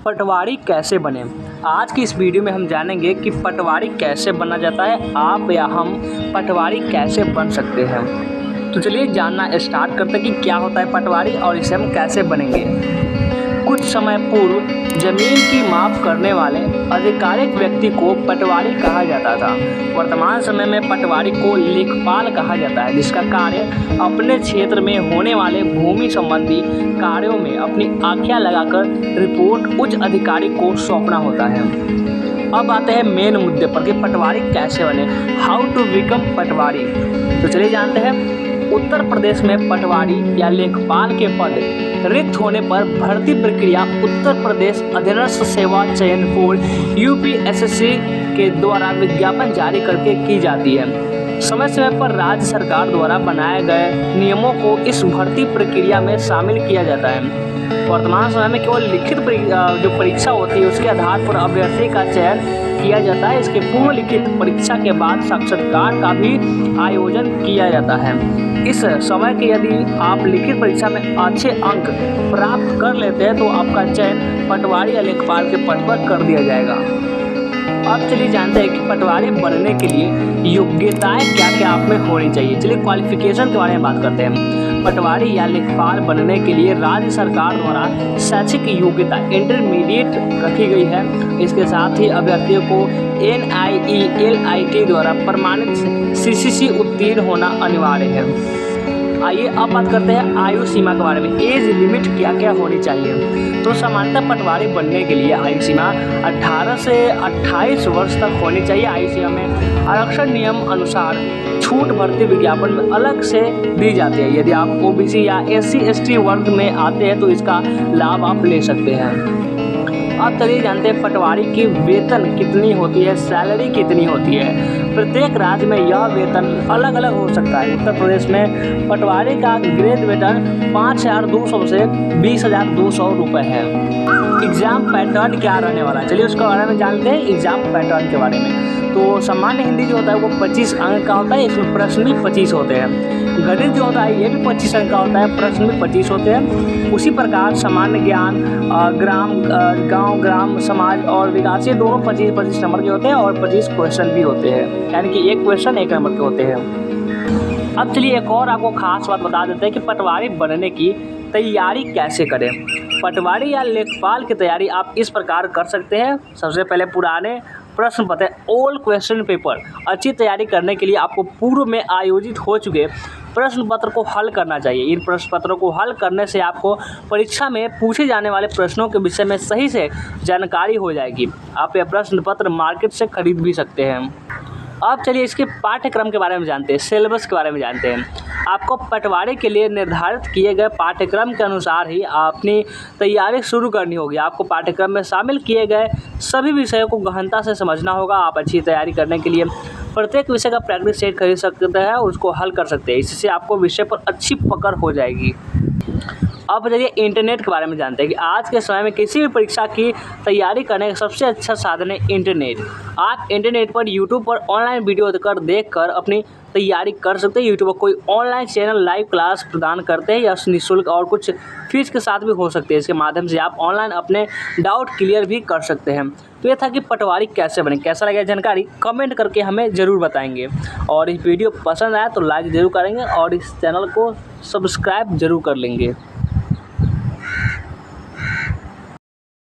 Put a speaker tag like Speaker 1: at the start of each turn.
Speaker 1: पटवारी कैसे बने। आज की इस वीडियो में हम जानेंगे कि पटवारी कैसे बना जाता है, आप या हम पटवारी कैसे बन सकते हैं। तो चलिए जानना स्टार्ट करते हैं कि क्या होता है पटवारी और इसे हम कैसे बनेंगे। कुछ समय पूर्व जमीन की माप करने वाले आधिकारिक व्यक्ति को पटवारी कहा जाता था। वर्तमान समय में पटवारी को लेखपाल कहा जाता है, जिसका कार्य अपने क्षेत्र में होने वाले भूमि संबंधी कार्यों में अपनी आँखें लगाकर रिपोर्ट उच्च अधिकारी को सौंपना होता है। अब आते हैं मेन मुद्दे पर कि पटवारी कैसे बने, हाउ टू बिकम पटवारी। तो चलिए जानते हैं। उत्तर प्रदेश में पटवारी या लेखपाल के पद रिक्त होने पर भर्ती प्रक्रिया उत्तर प्रदेश अधीनस्थ सेवा चयन बोर्ड यूपीएससी के द्वारा विज्ञापन जारी करके की जाती है। समय समय पर राज्य सरकार द्वारा बनाए गए नियमों को इस भर्ती प्रक्रिया में शामिल किया जाता है। वर्तमान समय में केवल लिखित जो परीक्षा होती है उसके आधार पर अभ्यर्थी का चयन किया जाता है। इसके पूर्व लिखित परीक्षा के बाद साक्षात्कार का भी आयोजन किया जाता है। इस समय के यदि आप लिखित परीक्षा में अच्छे अंक प्राप्त कर लेते हैं तो आपका चयन पटवारी या लेखपाल के पद पर कर दिया जाएगा। अब चलिए जानते हैं कि पटवारी बनने के लिए योग्यताएं क्या क्या आप में होनी चाहिए। चलिए क्वालिफिकेशन के बारे में बात करते हैं। पटवारी या लेखपाल बनने के लिए राज्य सरकार द्वारा शैक्षिक योग्यता इंटरमीडिएट रखी गई है। इसके साथ ही अभ्यर्थियों को NIELIT द्वारा प्रमाणित CCC उत्तीर्ण होना अनिवार्य है। आइए अब बात करते हैं आयु सीमा के बारे में। एज लिमिट क्या क्या होनी चाहिए। तो सामान्यतः पटवारी बनने के लिए आयु सीमा 18 से 28 वर्ष तक होनी चाहिए। आयु सीमा में आरक्षण नियम अनुसार छूट भर्ती विज्ञापन में अलग से दी जाती है। यदि आप OBC या SC ST वर्ग में आते हैं तो इसका लाभ आप ले सकते हैं। अब चलिए जानते हैं पटवारी की वेतन कितनी होती है, सैलरी कितनी होती है। प्रत्येक राज्य में यह वेतन अलग अलग हो सकता है। उत्तर प्रदेश में पटवारी का ग्रेड वेतन 5,200 से 20,200 रुपये है। एग्ज़ाम पैटर्न क्या रहने वाला है, चलिए उसके बारे में जानते हैं। एग्ज़ाम पैटर्न के बारे में तो सामान्य हिंदी जो होता है वो 25 अंक का होता है। इसमें प्रश्न भी 25 होते हैं। गणित जो होता है ये भी 25 अंक का होता है, प्रश्न भी 25 होते हैं। उसी प्रकार सामान्य ज्ञान, गांव ग्राम समाज और विकास ये दोनों 25-25 नंबर के होते हैं और 25 क्वेश्चन भी होते हैं, यानी कि एक क्वेश्चन 1 नंबर के होते हैं। अब चलिए एक और आपको खास बात बता देते हैं कि पटवारी बनने की तैयारी कैसे करें। पटवारी या लेखपाल की तैयारी आप इस प्रकार कर सकते हैं। सबसे पहले पुराने प्रश्न पत्र ओल्ड क्वेश्चन पेपर अच्छी तैयारी करने के लिए आपको पूर्व में आयोजित हो चुके प्रश्न पत्र को हल करना चाहिए। इन प्रश्न पत्रों को हल करने से आपको परीक्षा में पूछे जाने वाले प्रश्नों के विषय में सही से जानकारी हो जाएगी। आप यह प्रश्न पत्र मार्केट से खरीद भी सकते हैं। अब चलिए इसके पाठ्यक्रम के बारे में जानते हैं, सिलेबस के बारे में जानते हैं। आपको पटवारी के लिए निर्धारित किए गए पाठ्यक्रम के अनुसार ही अपनी तैयारी शुरू करनी होगी। आपको पाठ्यक्रम में शामिल किए गए सभी विषयों को गहनता से समझना होगा। आप अच्छी तैयारी करने के लिए प्रत्येक विषय का प्रैक्टिस सेट खरीद सकते हैं और उसको हल कर सकते हैं। इससे आपको विषय पर अच्छी पकड़ हो जाएगी। अब चलिए इंटरनेट के बारे में जानते हैं कि आज के समय में किसी भी परीक्षा की तैयारी करने का सबसे अच्छा साधन है इंटरनेट। आप इंटरनेट पर यूट्यूब पर ऑनलाइन वीडियो देखकर अपनी तैयारी कर सकते हैं। यूट्यूब पर कोई ऑनलाइन चैनल लाइव क्लास प्रदान करते हैं या निःशुल्क और कुछ फीस के साथ भी हो सकते हैं। इसके माध्यम से आप ऑनलाइन अपने डाउट क्लियर भी कर सकते हैं। तो ये था कि पटवारी कैसे बने। कैसा लगा जानकारी कमेंट करके हमें ज़रूर बताएंगे और इस वीडियो पसंद आया तो लाइक ज़रूर करेंगे और इस चैनल को सब्सक्राइब ज़रूर कर लेंगे।